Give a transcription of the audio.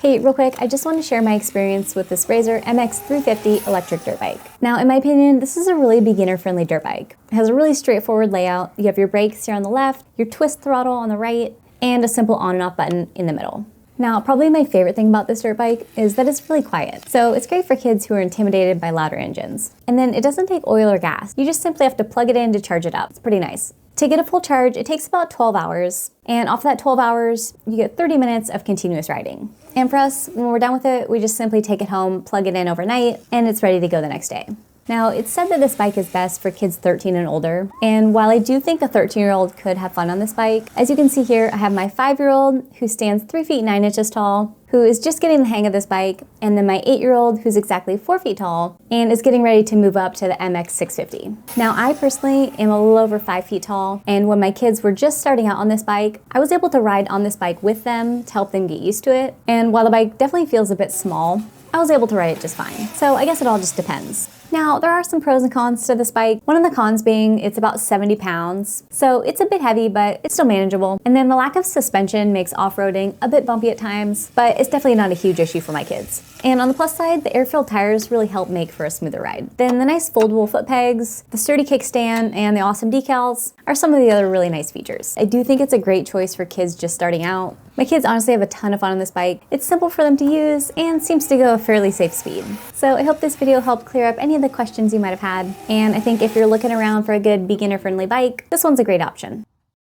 Hey, real quick, I just want to share my experience with this Razor MX350 Electric Dirt Bike. Now, in my opinion, this is a really beginner-friendly dirt bike. It has a really straightforward layout. You have your brakes here on the left, your twist throttle on the right, and a simple on and off button in the middle. Now, probably my favorite thing about this dirt bike is that it's really quiet. So it's great for kids who are intimidated by louder engines. And then it doesn't take oil or gas. You just simply have to plug it in to charge it up. It's pretty nice. To get a full charge, it takes about 12 hours. And off that 12 hours, you get 30 minutes of continuous riding. And for us, when we're done with it, we just simply take it home, plug it in overnight, and it's ready to go the next day. Now, it's said that this bike is best for kids 13 and older, and while I do think a 13-year-old could have fun on this bike, as you can see here, I have my 5-year-old who stands 3 feet 9 inches tall, who is just getting the hang of this bike, and then my 8-year-old who's exactly 4 feet tall and is getting ready to move up to the MX650. Now, I personally am a little over 5 feet tall, and when my kids were just starting out on this bike, I was able to ride on this bike with them to help them get used to it, and while the bike definitely feels a bit small, I was able to ride it just fine. So I guess it all just depends. Now, there are some pros and cons to this bike. One of the cons being it's about 70 pounds, so it's a bit heavy, but it's still manageable. And then the lack of suspension makes off-roading a bit bumpy at times, but it's definitely not a huge issue for my kids. And on the plus side, the air-filled tires really help make for a smoother ride. Then the nice foldable foot pegs, the sturdy kickstand, and the awesome decals are some of the other really nice features. I do think it's a great choice for kids just starting out. My kids honestly have a ton of fun on this bike. It's simple for them to use and seems to go a fairly safe speed. So I hope this video helped clear up any of the questions you might have had. And I think if you're looking around for a good beginner-friendly bike, this one's a great option.